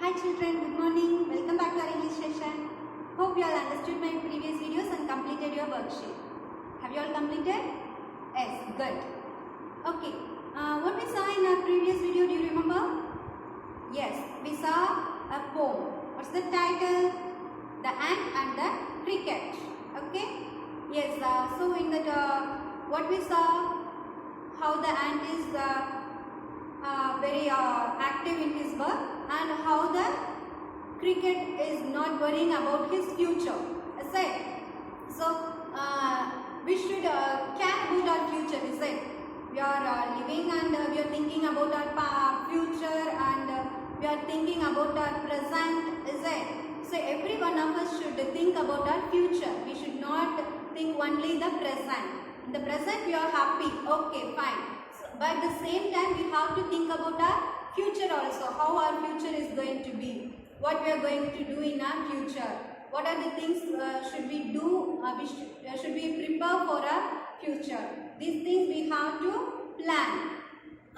Hi children, good morning. Welcome back to our English session. Hope you all understood my previous videos and completed your worksheet. Have you all completed? Yes, good. Okay, what we saw in our previous video, do you remember? Yes, we saw a poem. What's the title? The Ant and the Cricket. Okay? Yes, so in that what we saw, how the ant is very active in his work and how the cricket is not worrying about his future. Is it? So we should care about our future. Is it? We are living and we are thinking about our future and we are thinking about our present. Is it? So every one of us should think about our future. We should not think only the present. In the present we are happy. Okay, fine. But at the same time we have to think about our future also, how our future is going to be, what we are going to do in our future, what are the things should we do, should we prepare for our future. These things we have to plan.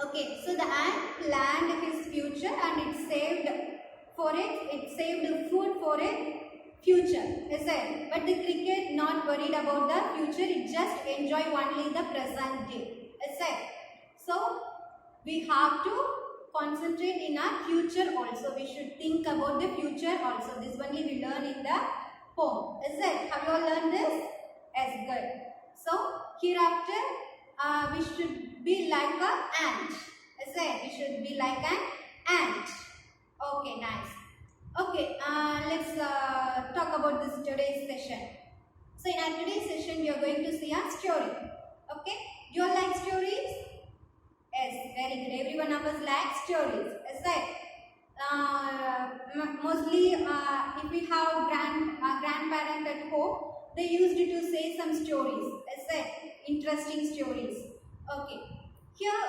Okay, so the ant planned his future and it saved food for its future, is it? But the cricket not worried about the future, it just enjoy only the present day, is it? So we have to concentrate in our future also. We should think about the future also. This only we learn in the poem. Is it? Have you all learned this? Yes, good. So hereafter we should be like an ant. Is it? We should be like an ant. Okay, nice. Okay, let's talk about this today's session. So in our today's session we are going to see a story. Okay, do you all like stories? Yes, very good. Every one of us likes stories. Is it? Mostly, if we have grandparents at home, they used to say some stories. Is it? Interesting stories. Okay. Here,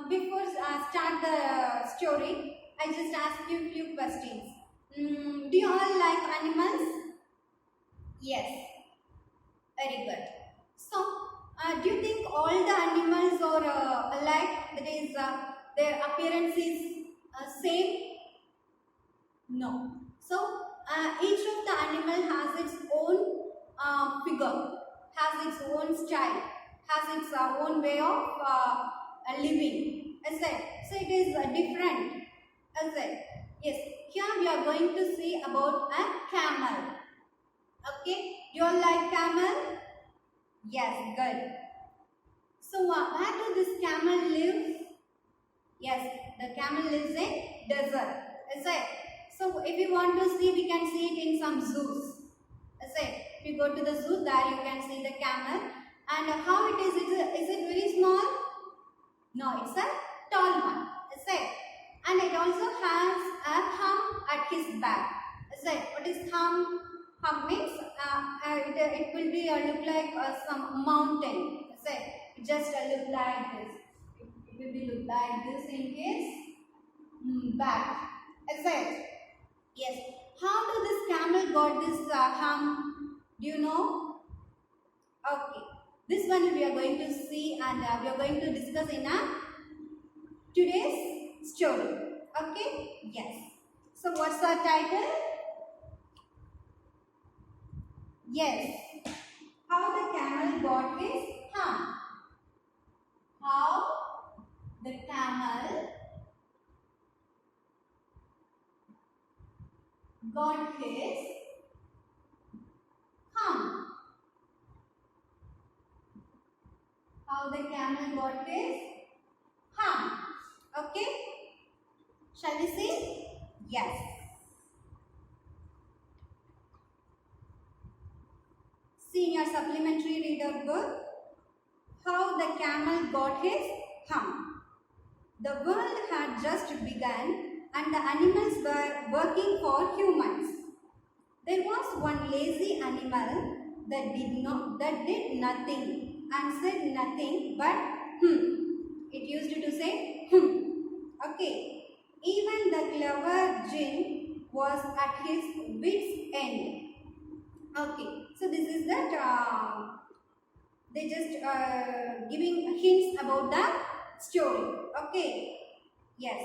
before start the story, I just ask you a few questions. Do you all like animals? Yes. Very good. So, do you think all the animals are alike? That is, their appearance is same? No. So, each of the animal has its own figure, has its own style, has its own way of living. Is it? So, it is different. Is it? Yes. Here we are going to see about a camel. Okay. Do you all like camel? Yes, good. So, where do this camel live? Yes, the camel lives in desert. Is it? So, if you want to see, we can see it in some zoos. Is it? If you go to the zoo, there you can see the camel. And how it is it very small? No, it's a tall one. Is it? And it also has a hump at his back. Is it? What is hump? Hump means it will be look like some mountain. Is it? It just look like this. It will be look like this in his back. Is it? Yes. How do this camel got this hump? Do you know? Okay. This one we are going to see and we are going to discuss in today's story. Okay? Yes. So what's our title? Yes. How the camel got his hump. How the camel got his hump. How the camel got his hump. Okay? Shall we see? Yes. See in your supplementary reader book, how the camel got his hump. The world had just begun and the animals were working for humans. There was one lazy animal that did nothing and said nothing but It used to say Okay. Even the clever jinn was at his wit's end. Okay. So this is that they just giving hints about the story. Okay. Yes.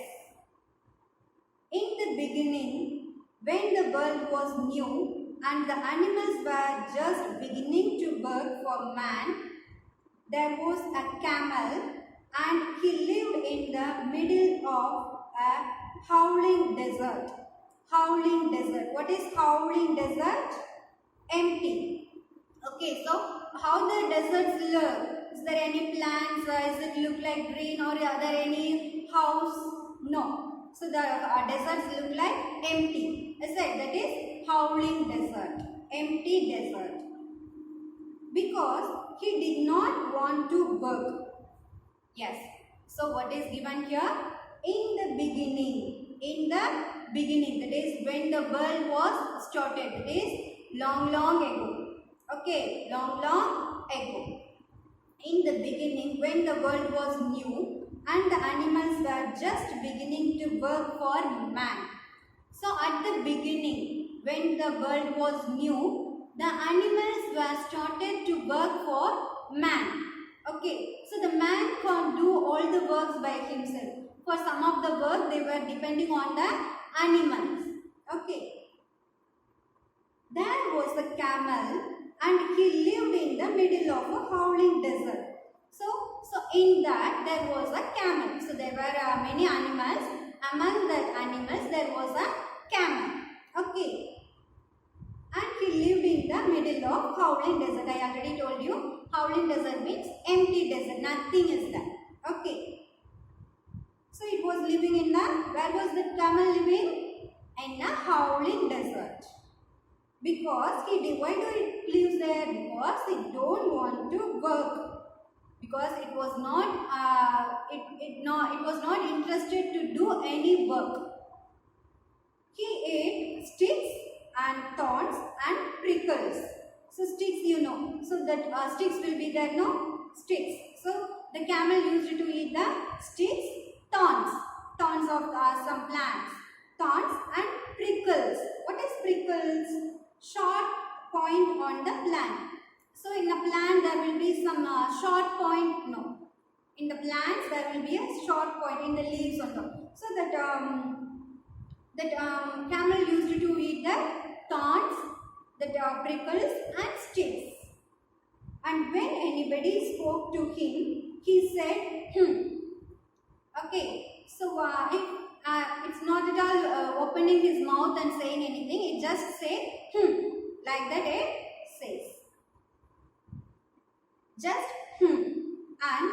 In the the beginning, when the world was new and the animals were just beginning to work for man, there was a camel and he lived in the middle of a howling desert. Howling desert. What is howling desert? Empty. Okay, so how the deserts look? Is there any plants? Does it look like green, or are there any house? No. So the deserts look like empty. I said that is howling desert. Empty desert. Because he did not want to work. Yes. So what is given here? In the beginning. In the beginning. That is when the world was started. That is long ago. Okay, long ago. In the beginning, when the world was new and the animals were just beginning to work for man. So at the beginning, when the world was new, the animals were started to work for man. Okay, so the man can't do all the works by himself. For some of the work, they were depending on the animals. Okay. There was a camel and he lived in the middle of a howling desert. So in that there was a camel. So there were many animals. Among the animals there was a camel. Okay. And he lived in the middle of howling desert. I already told you howling desert means empty desert. Nothing is there. Okay. So it was living in the, where was the camel living? In a howling desert. Because why do it lives there? Because it don't want to work. Because it was not it was not interested to do any work. He ate sticks and thorns and prickles. So sticks, you know. So that sticks will be there, no? Sticks. So the camel used to eat the sticks, thorns of some plants, thorns and prickles. What is prickles? Short point on the plant. So in a plant there will be some short point. No, in the plants there will be a short point in the leaves on top. So that camel used to eat the thorns, the prickles and sticks. And when anybody spoke to him, he said, Okay. So it's not at all opening his mouth and saying anything. It just say like that it says. Just and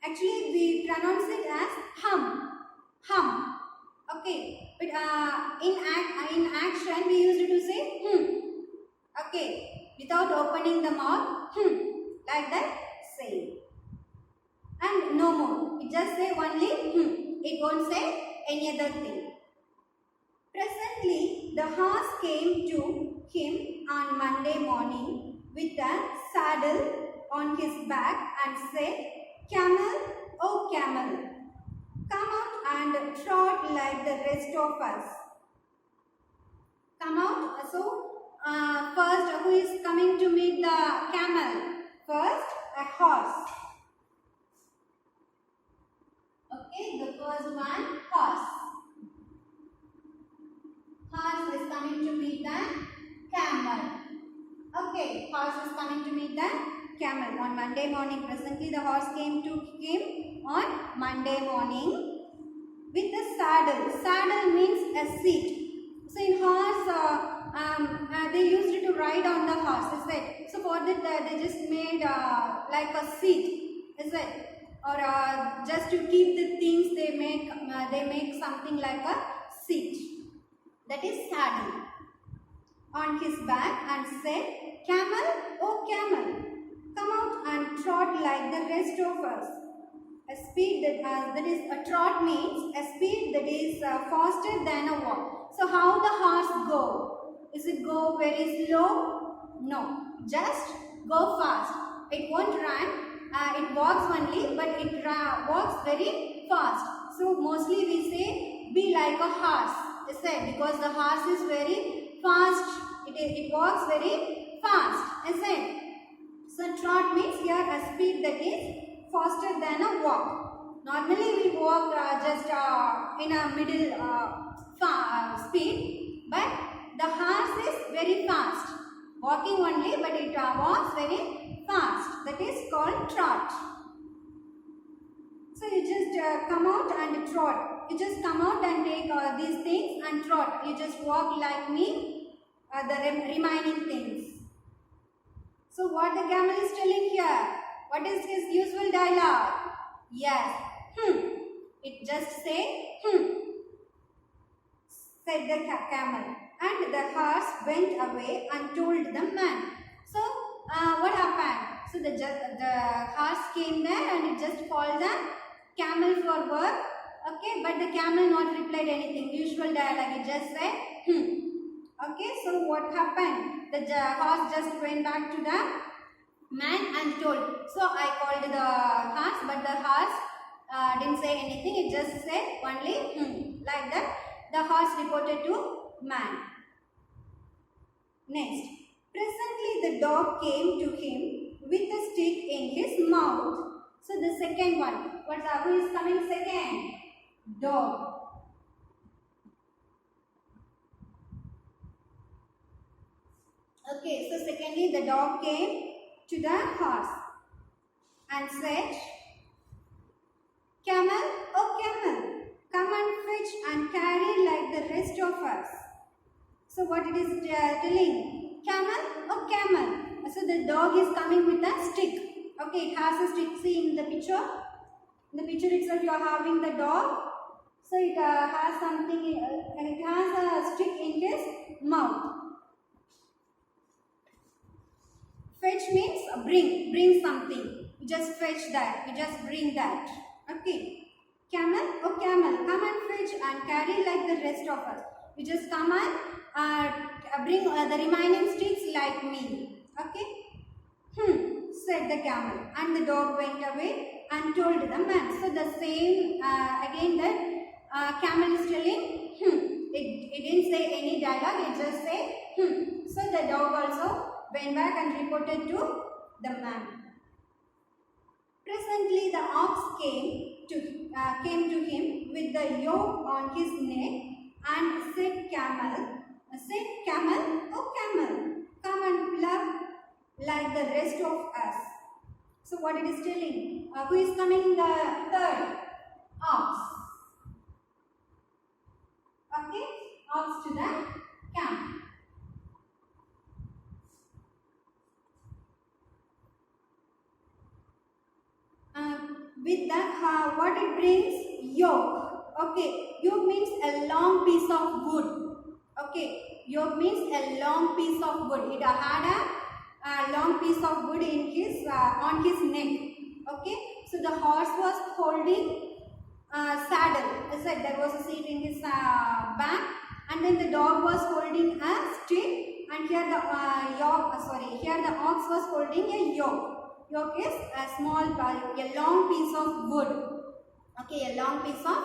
actually we pronounce it as hum. Okay, but in action we used to say Okay, without opening the mouth like that say. And no more. It just say only It won't say any other thing. Presently, the horse came to him on Monday morning with a saddle on his back and said, Camel, oh camel, come out and trot like the rest of us. Come out. So, first, who is coming to meet the camel? First, a horse. Okay, the first one, horse. Horse is coming to meet the camel. Okay, horse is coming to meet the camel on Monday morning. Presently, the horse came to him on Monday morning with a saddle. Saddle means a seat. So in horse, they used to ride on the horse, is it? So for that, they just made like a seat, is it? Or just to keep the things they make something like a seat. That is saddle. On his back and said, Camel, oh camel, come out and trot like the rest of us. A speed that is a trot means a speed that is faster than a walk. So how the horse go? Is it go very slow? No, just go fast. It won't run. It walks only, but it walks very fast. So mostly we say be like a horse. Is it? Because the horse is very fast. It walks very fast. Is it? So trot means here a speed that is faster than a walk. Normally we walk just in a middle but the horse is very fast. Walking only, but it walks very fast. That is called trot. So you just come out and trot. You just come out and take these things and trot. You just walk like me, the remaining things. So what the camel is telling here? What is his usual dialogue? Yes, It just say, said the camel. And the horse went away and told the man. So what happened? So the horse came there and it just called the camel for work. Okay, but the camel not replied anything. Usual dialogue, it just said, Okay, so what happened? The horse just went back to the man and told. So I called the horse, but the horse didn't say anything. It just said only like that. The horse reported to man. Next, presently the dog came to him with a stick in his mouth. So the second one, who is coming second? Dog. Okay, so secondly the dog came to the horse and said, Camel, oh camel, come and fetch and carry like the rest of us. So what it is telling? Camel, oh camel. So the dog is coming with a stick. Okay, it has a stick. See in the picture? In the picture itself you are having the dog. So it has something, it has a stick in his mouth. Fetch means bring something. You just fetch that, you just bring that. Okay. Camel, oh camel, come and fetch and carry like the rest of us. You just come and bring the remaining sticks like me. Okay. Said the camel, and the dog went away and told the man. So the same again that camel is telling it didn't say any dialogue, it just say So the dog also went back and reported to the man. Presently the ox came to him with the yoke on his neck and said, Camel, oh camel, come and pluck like the rest of us. So what it is telling? Who is coming the third? Ox. Okay, ox to the camel. With that, what it brings? Yoke. Okay, yoke means a long piece of wood. Okay, yoke means a long piece of wood. It had a long piece of wood in his on his neck. Okay, so the horse was holding saddle. As I said, there was a seat in his back, and then the dog was holding a stick, and here the here the ox was holding a yoke. Yoke is a small, a long piece of wood. Okay, a long piece of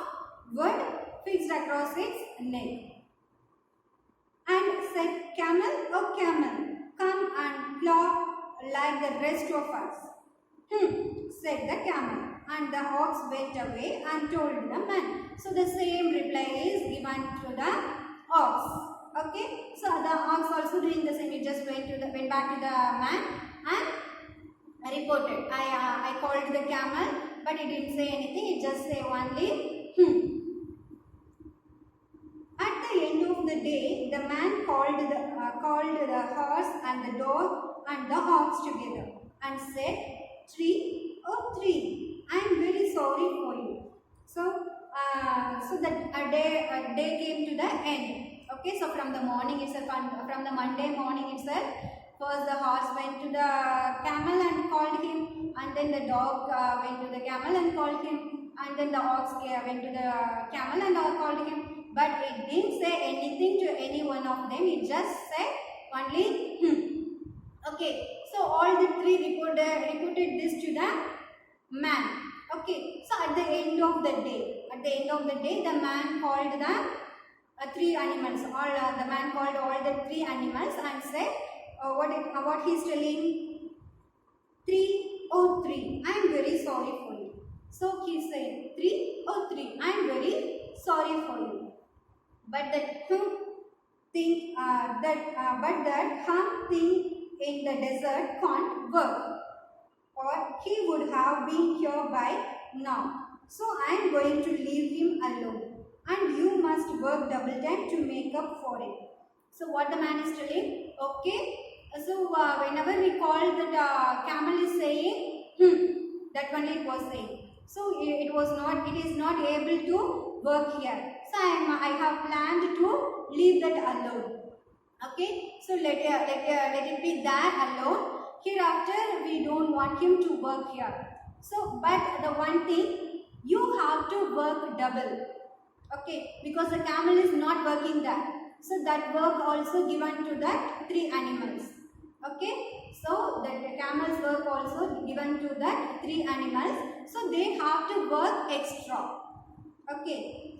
wood fixed across its neck. And said, Camel, oh camel, come and plow like the rest of us. Said the camel. And the ox went away and told the man. So the same reply is given to the ox. Okay, so the ox also doing the same. He just went back to the man and reported. I called the camel, but it didn't say anything. It just say only At the end of the day, the man called the horse and the dog and the ox together and said, "Oh tree, I am very sorry for you." So that a day came to the end. Okay, so from the morning itself, from the Monday morning itself. First the horse went to the camel and called him, and then the dog went to the camel and called him, and then the ox went to the camel and called him. But it didn't say anything to any one of them, it just said only Okay, so all the three reported this to the man. Okay, so at the end of the day, the man called the three animals. The man called all the three animals and said, what he's telling? 3, oh 3, I am very sorry for you. So he said, 3, oh 3, I am very sorry for you. But the thing but that hum thing in the desert can't work, or he would have been here by now. So I am going to leave him alone, and you must work double time to make up for it. So what the man is telling? Okay. So whenever we call that camel is saying that only it was saying. So it was not. It is not able to work here. So I have planned to leave that alone. Okay. So let it be there alone. Hereafter we don't want him to work here. So but the one thing, you have to work double. Okay, because the camel is not working there. So that work also given to that three animals. Okay, so the camel's work also given to that three animals. So they have to work extra. Okay.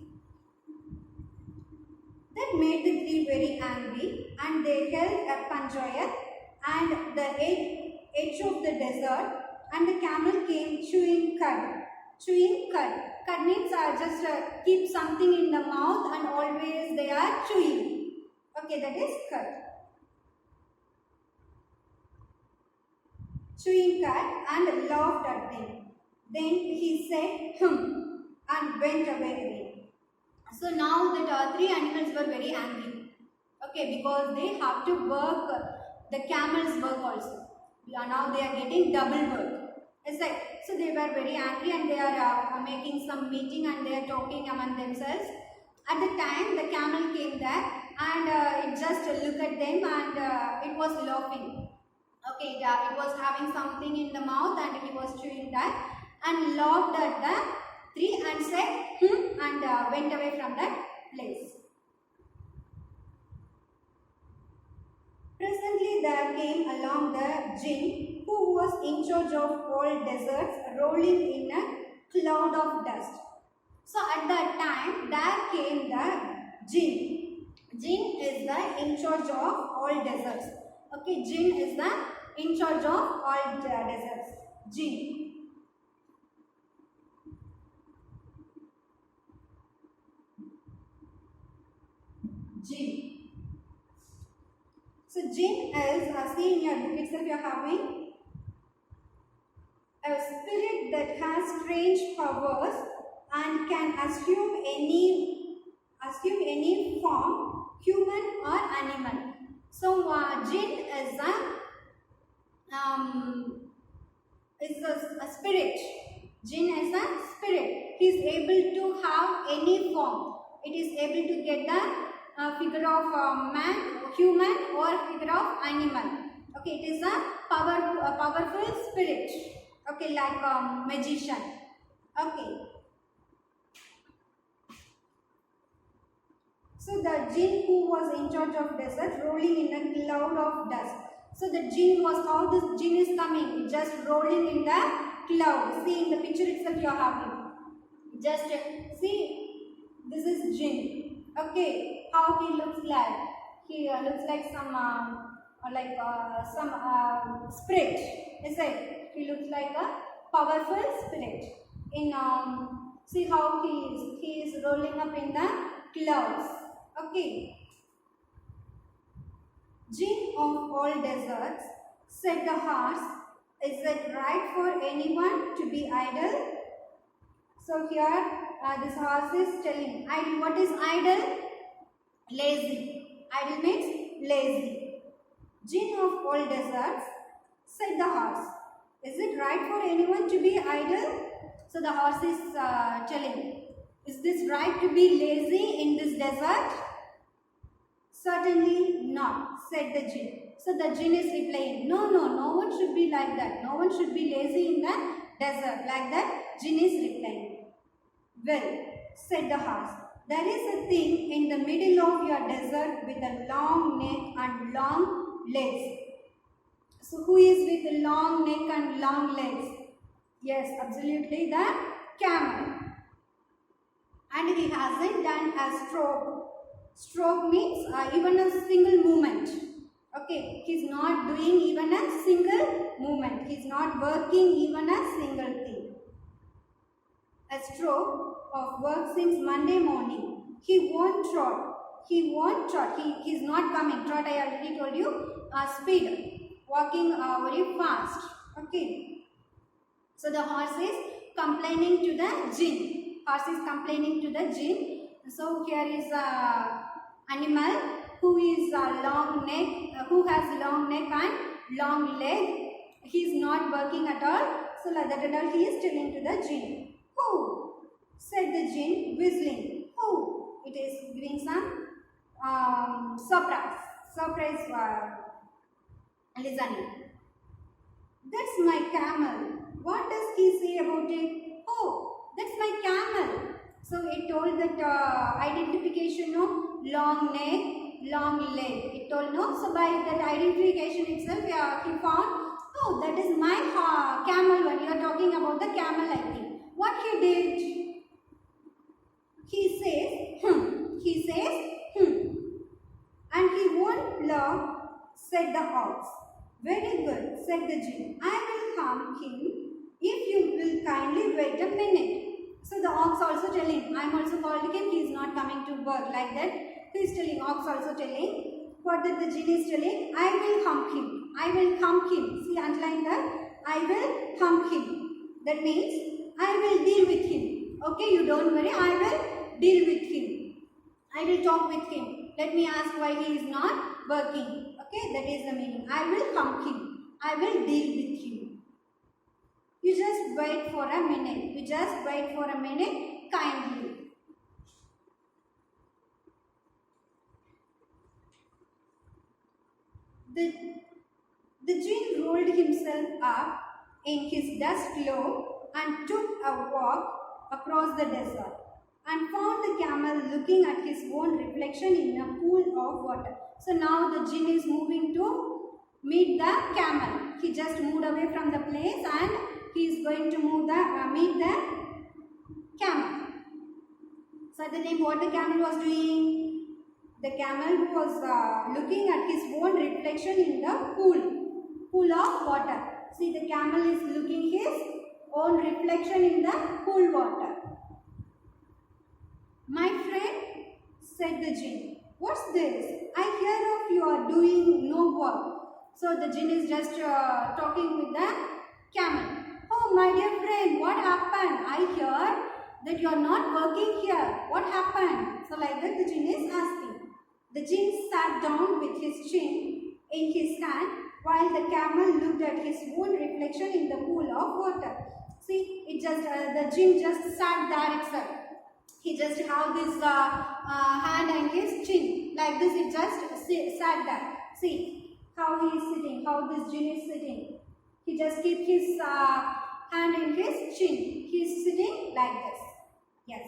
That made the three very angry, and they held a panchayat and the edge of the desert, and the camel came chewing cud. Chewing cud. Cud means just keep something in the mouth and always they are chewing. Okay, that is cud. Chewing cud and laughed at them. Then he said, and went away again. So now the three animals were very angry. Okay, because they have to work the camel's work also. Now they are getting double work. It's like, so they were very angry, and they are making some meeting, and they are talking among themselves. At the time, the camel came there, and it just looked at them, and it was laughing. Okay, it was having something in the mouth, and he was chewing that, and laughed at the three and said, and went away from that place. Presently there came along the jinn, who was in charge of all deserts, rolling in a cloud of dust. So at that time there came the jinn. Jinn is the in charge of all deserts. Okay, jinn is the in charge of all deserts. Jinn. Jinn. So jinn is, see in your book itself you are having a spirit that has strange powers and can assume any form, human or animal. So jinn is a spirit. Jinn is a spirit. He is able to have any form. It is able to get the figure of man, human, or figure of animal. Okay, it is a powerful spirit. Okay, like magician. Okay. So the jinn who was in charge of desert, rolling in a cloud of dust. So the jinn was, how this jinn is coming? Just rolling in the cloud. See in the picture itself you are having. Just see, this is jinn. Okay, how he looks like? He looks like some spirit. Is it? He looks like a powerful spirit. In see how he is. He is rolling up in the clouds. Okay. Jinn of all deserts, said the horse, is it right for anyone to be idle? So here this horse is telling, idle. What is idle? Lazy. Idle means lazy. Jinn of all deserts, said the horse, is it right for anyone to be idle? So the horse is telling, is this right to be lazy in this desert? Certainly not, said the jinn. So the jinn is replying, no one should be like that. No one should be lazy in the desert. Like that, jinn is replying. Well, said the horse, there is a thing in the middle of your desert with a long neck and long legs. So who is with a long neck and long legs? Yes, absolutely, the camel. And he hasn't done a stroke. Stroke means even a single movement. Okay, he is not doing even a single movement. He is not working even a single thing. A stroke of work since Monday morning. He won't trot. he won't trot. He is not coming. Trot, I already told you. Speed. Walking very fast. Okay. So the horse is complaining to the jinn. Horse is complaining to the jinn. So here is a animal who is long neck, who has long neck and long leg. He is not working at all. So like that at all he is telling to the jinn. Who? Said the jinn, whistling. Who? It is giving some surprise. Surprise listening. That's my camel. What does he say about it? Oh, that's my camel. So it told that identification, no, long neck, long leg. It told no. So by that identification itself, he found, oh, that is my camel. When you are talking about the camel, I think. What he did? He says, He says, And he won't love, said the ox. Very good, said the jinn. I will harm him if you will kindly wait a minute. So the ox also telling, I am also calling him, he is not coming to work. Like that, he is telling, ox also telling, what that the jinn is telling, I will hump him. I will hump him. See, underline that, I will hump him. That means, I will deal with him. Okay, you don't worry, I will deal with him. I will talk with him. Let me ask why he is not working. Okay, that is the meaning. I will hump him. I will deal with him. You just wait for a minute. You just wait for a minute kindly. The jinn rolled himself up in his dust cloak and took a walk across the desert and found the camel looking at his own reflection in a pool of water. So now the jinn is moving to meet the camel. He just moved away from the place and he is going to meet the camel. So at the time what the camel was doing? The camel was looking at his own reflection in the pool of water. See, the camel is looking his own reflection in the pool water. My friend, said the jinn, what's this? I hear of you are doing no work. So the jinn is just talking with the camel. Oh, my dear friend, what happened? I hear that you are not working here. What happened? So like that the jinn is asking. The jinn sat down with his chin in his hand while the camel looked at his own reflection in the pool of water. See, it just the jinn just sat there itself. He just have this hand and his chin. Like this, it just sat there. See how he is sitting, how this jinn is sitting. He just keep his hand in his chin. He is sitting like this. Yes.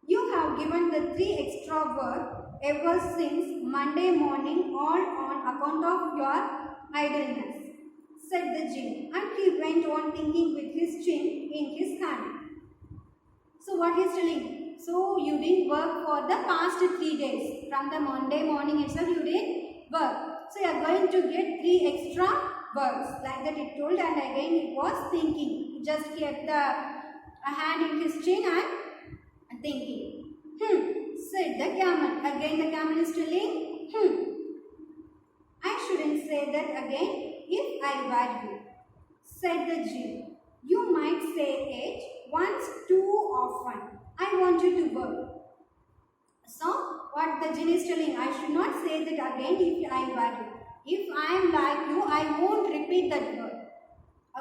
You have given the 3 extra work ever since Monday morning all on account of your idleness, said the jinn, and he went on thinking with his chin in his hand. So what he is telling? So you didn't work for the past 3 days. From the Monday morning itself you didn't work. So you are going to get 3 extra works. Like that it told, and again it was thinking. He just kept the hand in his chin and thinking. Said the camel. Again the camel is telling, I shouldn't say that again if I were you, said the jinn. You might say it once too often. I want you to work. So what the jinn is telling, I should not say that again if I were you. If I am like you, I won't repeat that word.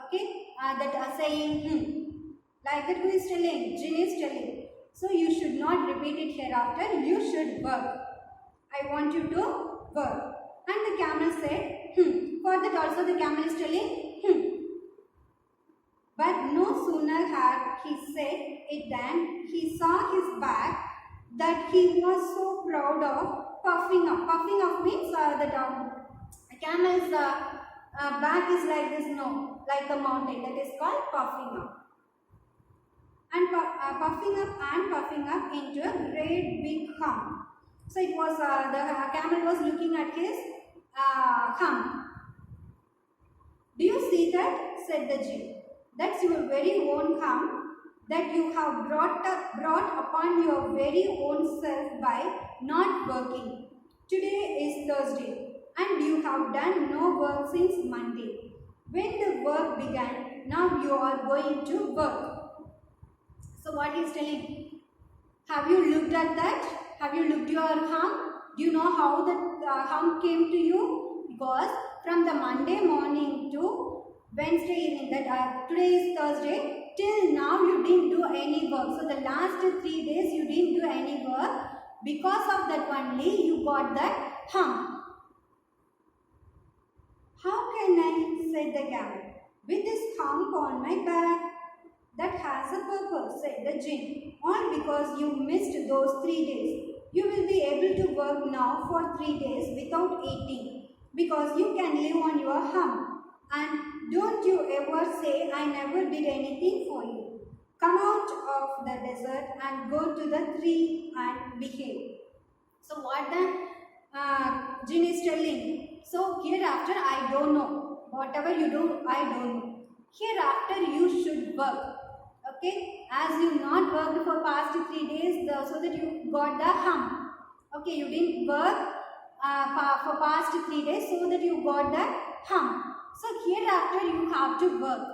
Okay? That saying, like that who is telling? Jinn is telling. So you should not repeat it hereafter. You should work. I want you to work. And the camel said, For that also the camel is telling, But no sooner had he said it than he saw his back that he was so proud of puffing up. Puffing up means the camel's back is like this, no, like a mountain. That is called puffing up. And puffing up into a great big hump. So it was the camel was looking at his hump. Do you see that? Said the jinn. That's your very own hump. that you have brought upon your very own self by not working. Today is Thursday and you have done no work since Monday. When the work began, now you are going to work. So what he is telling? Have you looked at that? Have you looked your hump? Do you know how the hump came to you? Because from the Monday morning to Wednesday evening, that today is Thursday, till now you didn't do any work. So the last 3 days you didn't do any work. Because of that only you got that hump. How can I, said the camel, with this hump on my back? That has a purpose, said the jinn. All because you missed those 3 days. You will be able to work now for 3 days without eating, because you can live on your hump. And don't you ever say, I never did anything for you. Come out of the desert and go to the tree and behave. So what the jinn is telling? So hereafter I don't know. Whatever you do, I don't know. Hereafter you should work. Okay, as you not worked for past 3 days, so that you got the hump. Okay, you didn't work for past 3 days, so that you got the hump. So hereafter you have to work.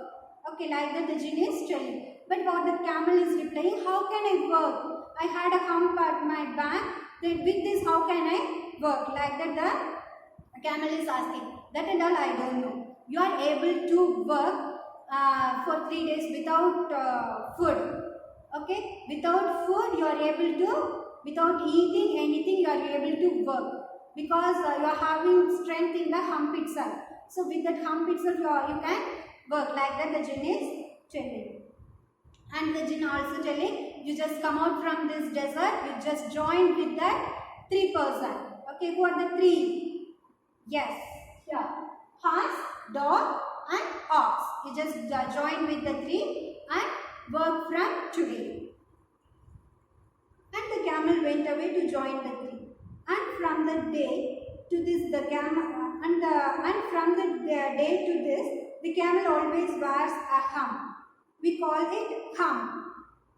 Okay, like that the jinn is telling. But what the camel is replying, how can I work? I had a hump at my back. Then with this, how can I work? Like that the camel is asking. That and all I don't know. You are able to work for 3 days without food. Okay, without food you are able to, without eating anything you are able to work, because you are having strength in the hump itself. So with that hump itself you can work. Like that the jinn is telling. And the jinn also telling, you just come out from this desert, you just join with that 3 person. Okay, who are the 3? Yes, here, horse, dog and ox. You just join with the 3 and work from today. And the camel went away to join the 3. And from the day to this, the camel and from the day to this, the camel always wears a hump. We call it hump.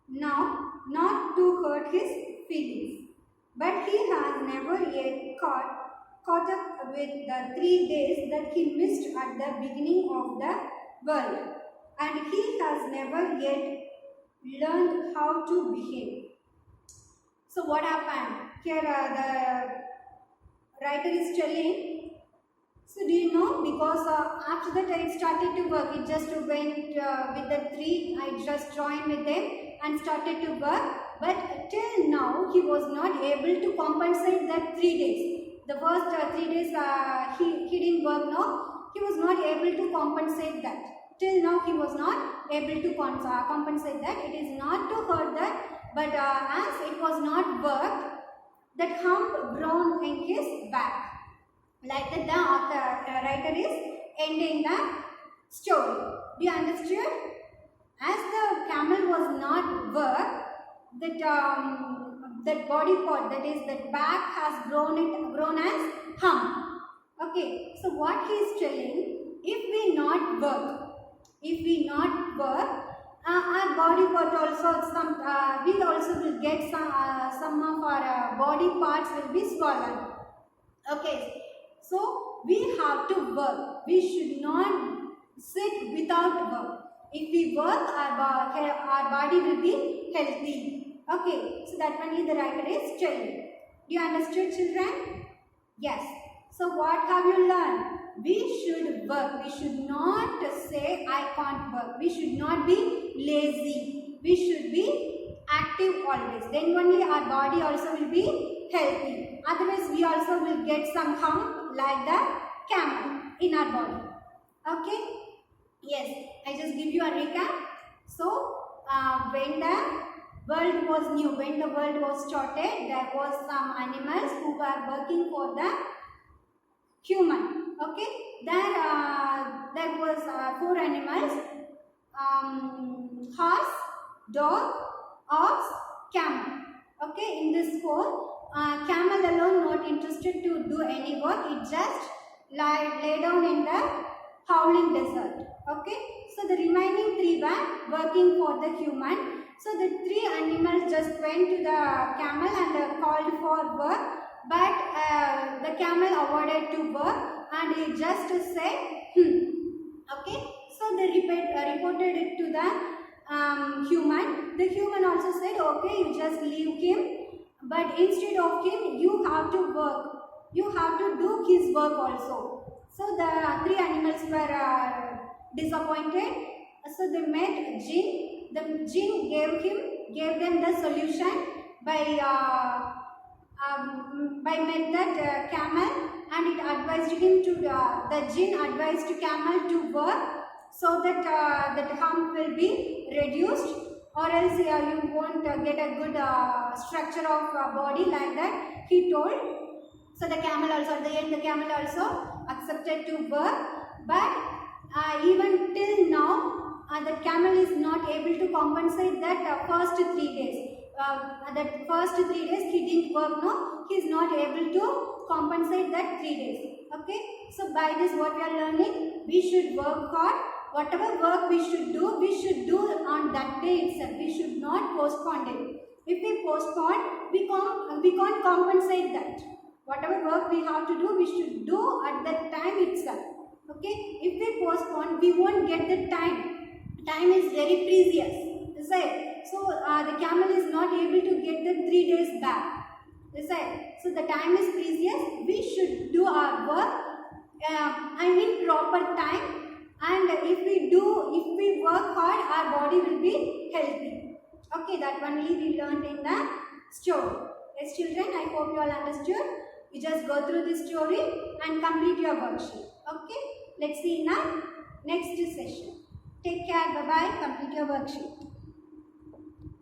Now, not to hurt his feelings, but he has never yet caught up with the 3 days that he missed at the beginning of the world, and he has never yet learned how to behave. So what happened? Here the writer is telling, so do you know, because after that I started to work, it just went with the 3, I just joined with them and started to work, but till now he was not able to compensate that 3 days. The first 3 days he didn't work, no, he was not able to compensate that. Till now he was not able to compensate that. It is not to hurt that, but as it was not worked, that hump grown in his back. Like that the author, writer is ending the story. Do you understood? As the camel was not worked, that body part, that is that back, has grown as hump. Okay, so what he is telling, if we not work, our body part also we also will get some of our body parts will be swollen. Okay. So we have to work. We should not sit without work. If we work, our body will be healthy. Okay, so that only the writer is telling. Do you understood, children? Yes. So what have you learned? We should work. We should not say I can't work. We should not be lazy. We should be active always. Then only our body also will be healthy. Otherwise, we also will get some hump like the camel in our body. Okay? Yes, I just give you a recap. So, when the world was new, when the world was started, there was some animals who were working for the human. Okay? There was 4 animals, horse, dog, ox, camel. Okay? In this 4, camel alone not interested to do any work. It just lay down in the howling desert. Okay, so the remaining 3 were working for the human, So the three animals just went to the camel and called for work, but the camel avoided to work and he just said, okay. So they reported it to the human. The human also said, okay, you just leave him, but instead of him, you have to work. You have to do his work also. So the three animals were disappointed. So they met Jinn. The Jinn gave them the solution by met that camel, and it advised him to the Jinn advised camel to work so that that harm will be reduced, or else you won't get a good structure of body like that, he told. So the camel also, at the end the camel also accepted to work, but even till now the camel is not able to compensate that first 3 days. That first 3 days he didn't work, no, he is not able to compensate that 3 days. Okay, so by this what we are learning, we should work hard. Whatever work we should do on that day itself. We should not postpone it. If we postpone, we can't compensate that. Whatever work we have to do, we should do at that time itself. Okay, if we postpone, we won't get the time. Time is very precious, is it? So the camel is not able to get the 3 days back, is it? So the time is precious. We should do our work and in proper time. And if we work hard, our body will be healthy. Okay, that only we learned in the story. Yes, children, I hope you all understood. You just go through this story and complete your worksheet. Okay, let's see in our next session. Take care. Bye bye. Complete your worksheet.